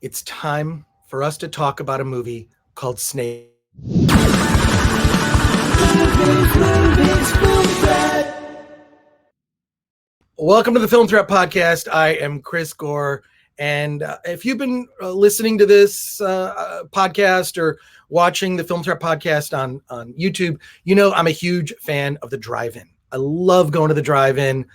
It's time for us to talk about a movie called Snake. Welcome to the Film Threat Podcast. I am Chris Gore. And if you've been listening to this podcast or watching the Film Threat Podcast on YouTube, you know I'm a huge fan of the drive-in. I love going to the drive-in.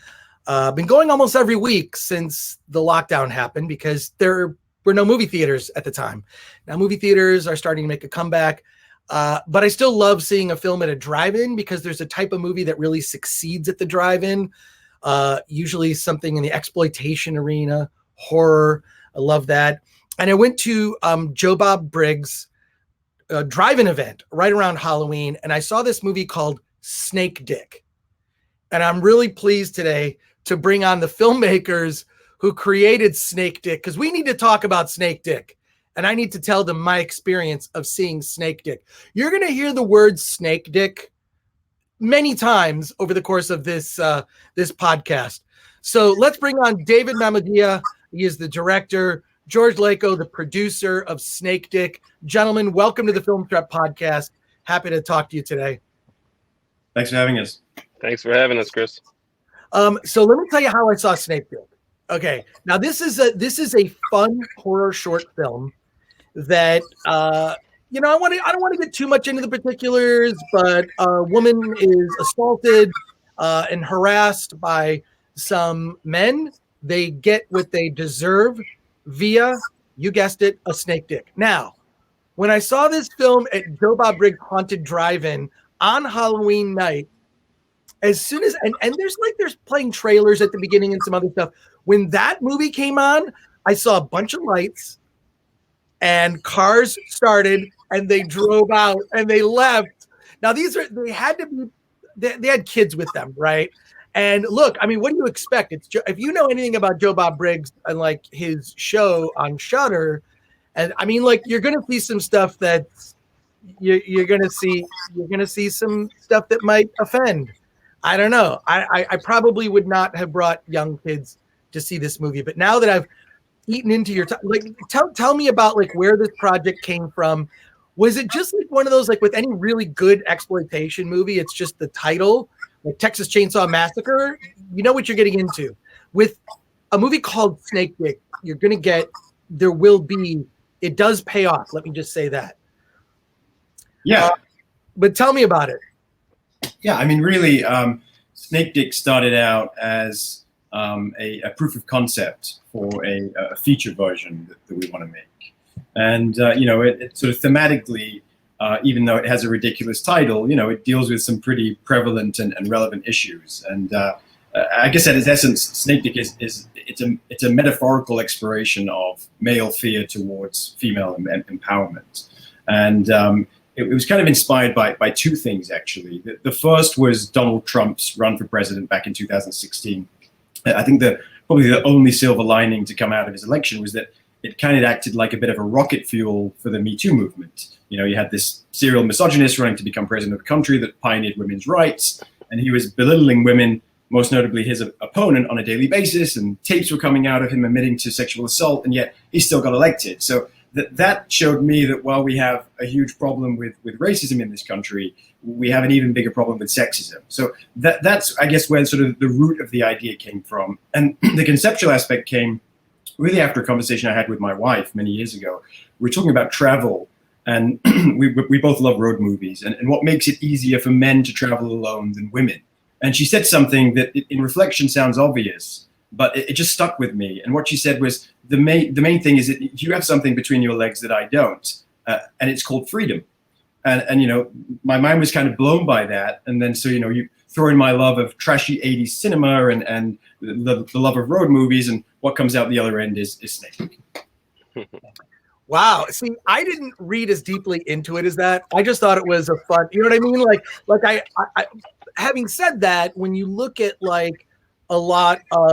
Been going almost every week since the lockdown happened because there were no movie theaters at the time. Now movie theaters are starting to make a comeback, but I still love seeing a film at a drive-in because there's a type of movie that really succeeds at the drive-in. Usually something in the exploitation arena, horror. I love that. And I went to Joe Bob Briggs' drive-in event right around Halloween, and I saw this movie called Snake Dick. And I'm really pleased today to bring on the filmmakers who created Snake Dick, because we need to talk about Snake Dick. And I need to tell them my experience of seeing Snake Dick. You're going to hear the word Snake Dick many times over the course of this podcast. So let's bring on David Mamoudiyah. He is the director. George Lako, the producer of Snake Dick. Gentlemen, welcome to the Film Threat Podcast. Happy to talk to you today. Thanks for having us. Thanks for having us, Chris. So let me tell you how I saw Snake Dick. Okay, now this is a fun horror short film that I don't want to get too much into the particulars, but a woman is assaulted and harassed by some men. They get what they deserve via, you guessed it, a snake dick. Now, when I saw this film at Joe Bob Briggs Haunted Drive-In on Halloween night, as soon as and there's playing trailers at the beginning and some other stuff. When that movie came on, I saw a bunch of lights and cars started and they drove out and they left. Now they had kids with them, right? And look, I mean, what do you expect? If you know anything about Joe Bob Briggs and like his show on Shudder, and I mean, like you're gonna see some stuff that you're gonna see some stuff that might offend. I don't know. I probably would not have brought young kids to see this movie, but now that I've eaten into your time, like tell me about like where this project came from. Was it just like one of those, like with any really good exploitation movie, it's just the title, like Texas Chainsaw Massacre, you know what you're getting into. With a movie called Snake Dick, you're going to get, it does pay off. Let me just say that. Yeah. But tell me about it. Yeah, I mean, really, Snake Dick started out as a proof of concept for a feature version that we want to make. And, it sort of thematically, even though it has a ridiculous title, it deals with some pretty prevalent and relevant issues. And I guess at its essence, Snake Dick it's a metaphorical exploration of male fear towards female empowerment. And it was kind of inspired by two things, actually. The first was Donald Trump's run for president back in 2016. I think probably the only silver lining to come out of his election was that it kind of acted like a bit of a rocket fuel for the Me Too movement. You had this serial misogynist running to become president of the country that pioneered women's rights, and he was belittling women, most notably his opponent, on a daily basis, and tapes were coming out of him admitting to sexual assault, and yet he still got elected. So that showed me that while we have a huge problem with racism in this country, we have an even bigger problem with sexism. So that's, I guess, where sort of the root of the idea came from. And the conceptual aspect came really after a conversation I had with my wife many years ago. We were talking about travel, and we both love road movies, and what makes it easier for men to travel alone than women. And she said something that in reflection sounds obvious, but it just stuck with me. And what she said was, the main thing is that you have something between your legs that I don't, and it's called freedom. And my mind was kind of blown by that. And then so you throw in my love of trashy 80s cinema and the love of road movies, and what comes out the other end is Snake. Wow. See, I didn't read as deeply into it as that. I just thought it was a fun, you know what I mean? Like I having said that, when you look at like a lot of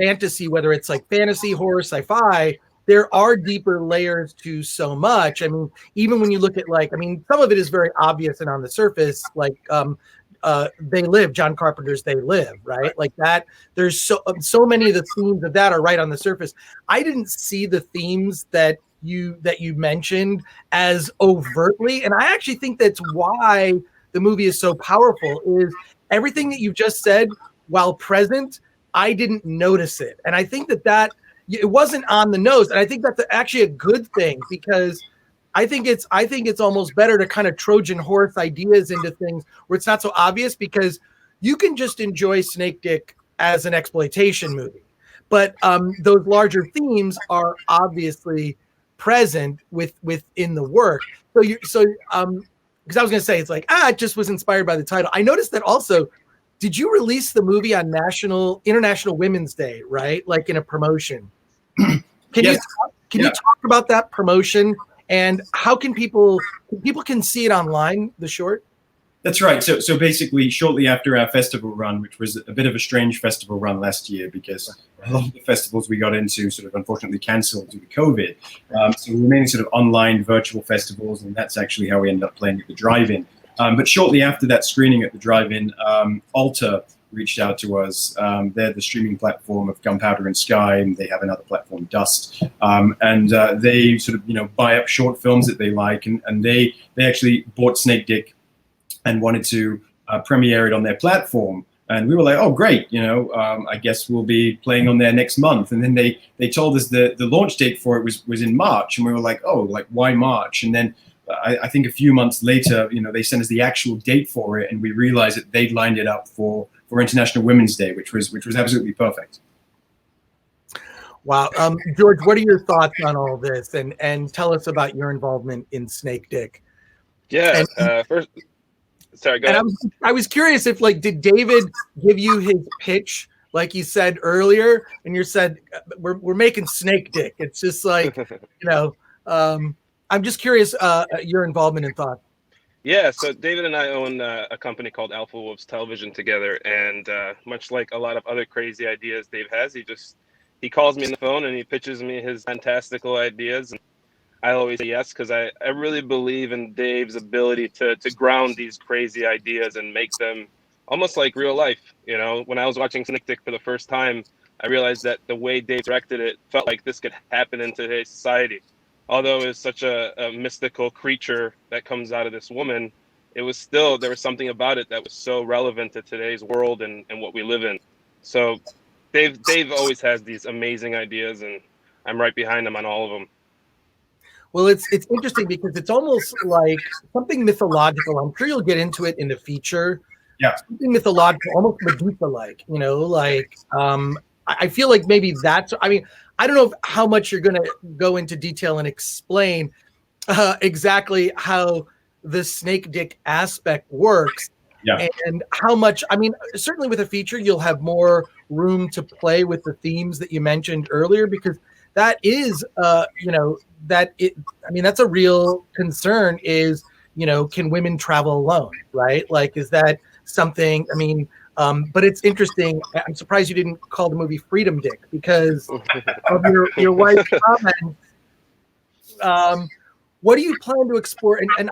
fantasy, whether it's like fantasy, horror, sci-fi, there are deeper layers to so much. I mean, even when you look at some of it is very obvious and on the surface, like They Live, John Carpenter's They Live, right? Like that, there's so many of the themes of that are right on the surface. I didn't see the themes that you mentioned as overtly, and I actually think that's why the movie is so powerful, is everything that you've just said, while present, I didn't notice it. And I think that it wasn't on the nose. And I think that's actually a good thing, because I think it's almost better to kind of Trojan horse ideas into things where it's not so obvious, because you can just enjoy Snake Dick as an exploitation movie. But those larger themes are obviously present within the work. Because I was going to say, it's like, it just was inspired by the title. I noticed that also. Did you release the movie on International Women's Day, right? Like in a promotion? Can Yes. you talk about that promotion, and how can people can see it online, the short? That's right. So basically, shortly after our festival run, which was a bit of a strange festival run last year, because a lot of the festivals we got into sort of unfortunately canceled due to COVID. So we remaining sort of online virtual festivals, and that's actually how we ended up playing at the drive-in. But shortly after that screening at the drive-in, Alta reached out to us. They're the streaming platform of Gunpowder and Sky, and they have another platform, Dust. And they sort of, buy up short films that they like, and they actually bought Snake Dick and wanted to premiere it on their platform. And we were like, oh, great, I guess we'll be playing on there next month. And then they told us the launch date for it was in March. And we were like, oh, like, why March? And then I think a few months later, they sent us the actual date for it, and we realized that they'd lined it up for International Women's Day, which was absolutely perfect. Wow. George, what are your thoughts on all this? And tell us about your involvement in Snake Dick. Yeah. First, sorry, go ahead. I was curious if, did David give you his pitch, like you said earlier, and you said, we're making Snake Dick. It's just like, I'm just curious, your involvement and thought. Yeah, so David and I own a company called Alpha Wolves Television together, and much like a lot of other crazy ideas Dave has, he calls me on the phone and he pitches me his fantastical ideas, and I always say yes, because I really believe in Dave's ability to ground these crazy ideas and make them almost like real life. When I was watching Snake Dick for the first time, I realized that the way Dave directed it felt like this could happen in today's society. Although it's such a mystical creature that comes out of this woman, there was something about it that was so relevant to today's world and what we live in. So Dave always has these amazing ideas, and I'm right behind him on all of them. Well, it's interesting because it's almost like something mythological. I'm sure you'll get into it in the feature. Yeah. Something mythological, almost Medusa-like, I feel like maybe I don't know how much you're going to go into detail and explain exactly how the Snake Dick aspect works. Yeah. And how much, certainly with a feature, you'll have more room to play with the themes that you mentioned earlier, because that is, that's a real concern is, can women travel alone, right? Like, is that something, but it's interesting. I'm surprised you didn't call the movie Freedom Dick because of your wife's comments. What do you plan to explore? And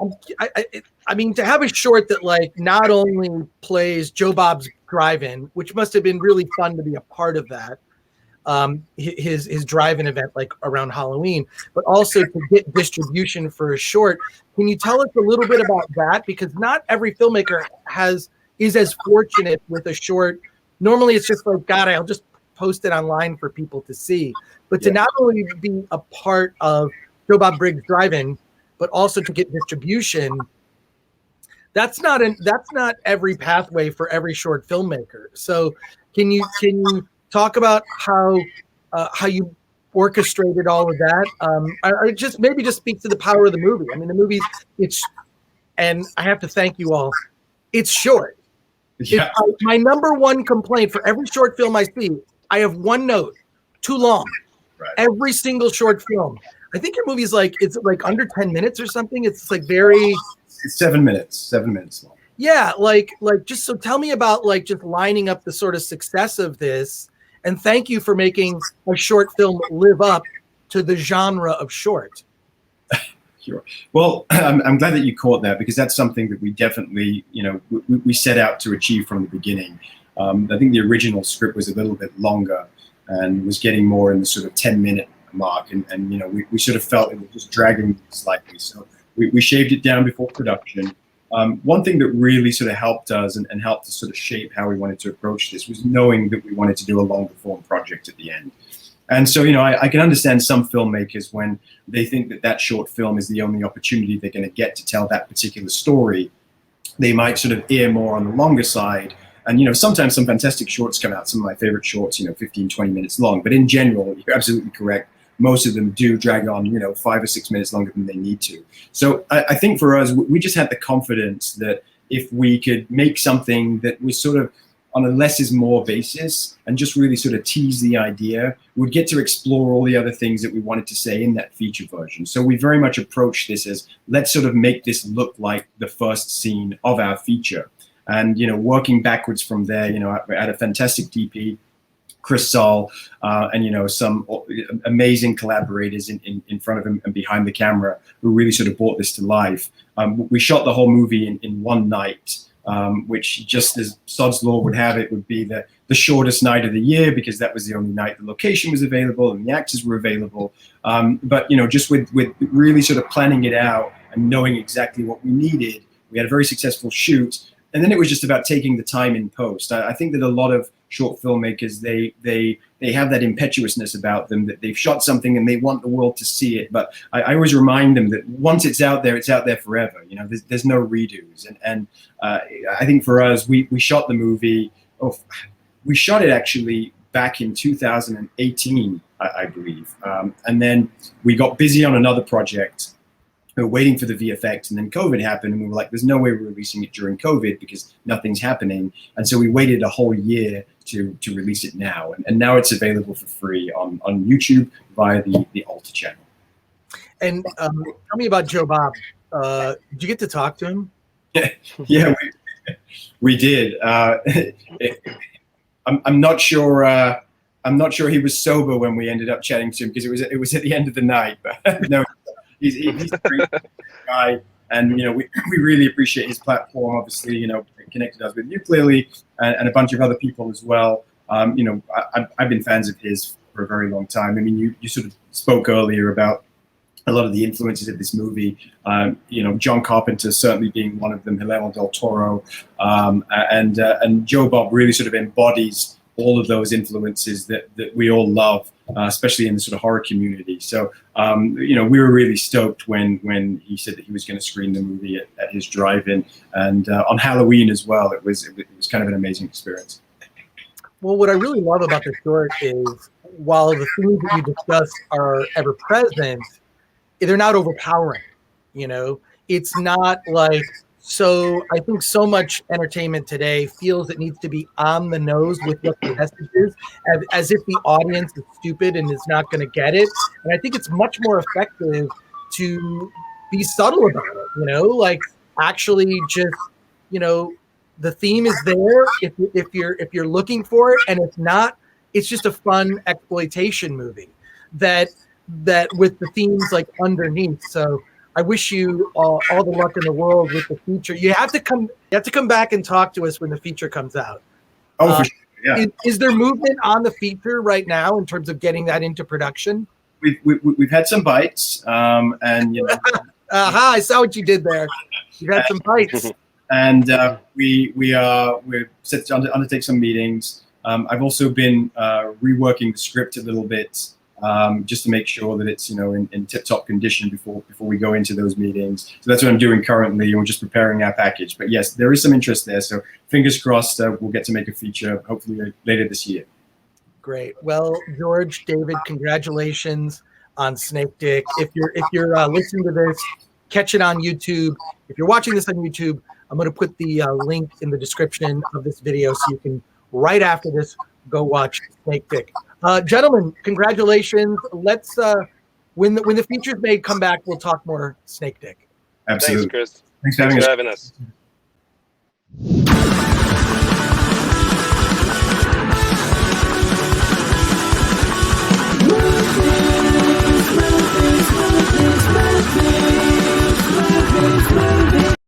to have a short that not only plays Joe Bob's Drive-In, which must have been really fun to be a part of that, his drive-in event around Halloween, but also to get distribution for a short. Can you tell us a little bit about that? Because not every filmmaker is as fortunate with a short. Normally it's just like, God, I'll just post it online for people to see. But to not only be a part of Joe Bob Briggs Drive-In, but also to get distribution, that's not every pathway for every short filmmaker. So can you talk about how you orchestrated all of that? Or just speak to the power of the movie. The movie, and I have to thank you all. It's short. Yeah. My number one complaint for every short film I see, I have one note: too long. Right. Every single short film. I think your movie's it's under 10 minutes or something. It's very. It's 7 minutes. 7 minutes long. Yeah, just so tell me about just lining up the sort of success of this, and thank you for making a short film live up to the genre of short. Sure. Well, I'm glad that you caught that, because that's something that we definitely, we set out to achieve from the beginning. I think the original script was a little bit longer and was getting more in the sort of 10-minute mark, and you know, we sort of felt it was just dragging slightly. So we shaved it down before production. One thing that really sort of helped us and helped us sort of shape how we wanted to approach this was knowing that we wanted to do a longer form project at the end. And so, you know, I can understand some filmmakers when they think that that short film is the only opportunity they're going to get to tell that particular story. They might sort of err more on the longer side. And, you know, sometimes some fantastic shorts come out, some of my favorite shorts, you know, 15, 20 minutes long. But in general, you're absolutely correct. Most of them do drag on, you know, 5 or 6 minutes longer than they need to. So I think for us, we just had the confidence that if we could make something that was sort of on a less is more basis and just really sort of tease the idea, we'd get to explore all the other things that we wanted to say in that feature version. So we very much approached this as, let's sort of make this look like the first scene of our feature. And, you know, working backwards from there, you know, I had a fantastic DP, Chris Saul, and, you know, some amazing collaborators in front of him and behind the camera who really sort of brought this to life. We shot the whole movie in one night, which, just as Sod's Law would have it, would be the shortest night of the year, because that was the only night the location was available and the actors were available. But, you know, just with really sort of planning it out and knowing exactly what we needed, we had a very successful shoot. And then it was just about taking the time in post. I think that a lot of short filmmakers, they have that impetuousness about them, that they've shot something and they want the world to see it. But I always remind them that once it's out there forever. You know, there's no redos. And I think for us, we shot the movie. We shot it actually back in 2018, I believe. And then we got busy on another project. We were waiting for the VFX, and then COVID happened, and we were like, there's no way we're releasing it during COVID because nothing's happening. And so we waited a whole year to release it now. And now it's available for free on YouTube via the Alta channel. And tell me about Joe Bob. Did you get to talk to him? Yeah, we did. I'm not sure. I'm not sure he was sober when we ended up chatting to him, because it was at the end of the night. But no. He's a great guy, and you know, we really appreciate his platform. Obviously, you know, it connected us with you clearly, and a bunch of other people as well. You know, I've been fans of his for a very long time. I mean, you sort of spoke earlier about a lot of the influences of this movie. You know, John Carpenter certainly being one of them, Guillermo del Toro, and Joe Bob really sort of embodies all of those influences that we all love, especially in the sort of horror community. So, you know, we were really stoked when he said that he was going to screen the movie at his drive-in, and on Halloween as well. It was kind of an amazing experience. Well, what I really love about the short is, while the themes that you discuss are ever present, they're not overpowering. You know, it's not like. So I think so much entertainment today feels it needs to be on the nose with what the message is, as if the audience is stupid and is not going to get it. And I think it's much more effective to be subtle about it, you know, like actually just, you know, the theme is there if you're looking for it, and if not, it's just a fun exploitation movie that with the themes like underneath. So I wish you all the luck in the world with the feature. You have to come back and talk to us when the feature comes out. Oh, for sure. Yeah. Is there movement on the feature right now in terms of getting that into production? We've had some bites, and you know. I saw what you did there. You've had some bites. And we're set to undertake some meetings. I've also been reworking the script a little bit, just to make sure that it's, you know, in tip-top condition before we go into those meetings. So that's what I'm doing currently, and we're just preparing our package. But yes, there is some interest there. So fingers crossed, we'll get to make a feature hopefully later this year. Great. Well, George, David, congratulations on Snake Dick. If you're listening to this, catch it on YouTube. If you're watching this on YouTube, I'm going to put the link in the description of this video so you can, right after this, go watch Snake Dick. Gentlemen, congratulations. Let's when the feature's made, come back. We'll talk more Snake Dick. Absolutely. Thanks, Chris. Thanks for having us.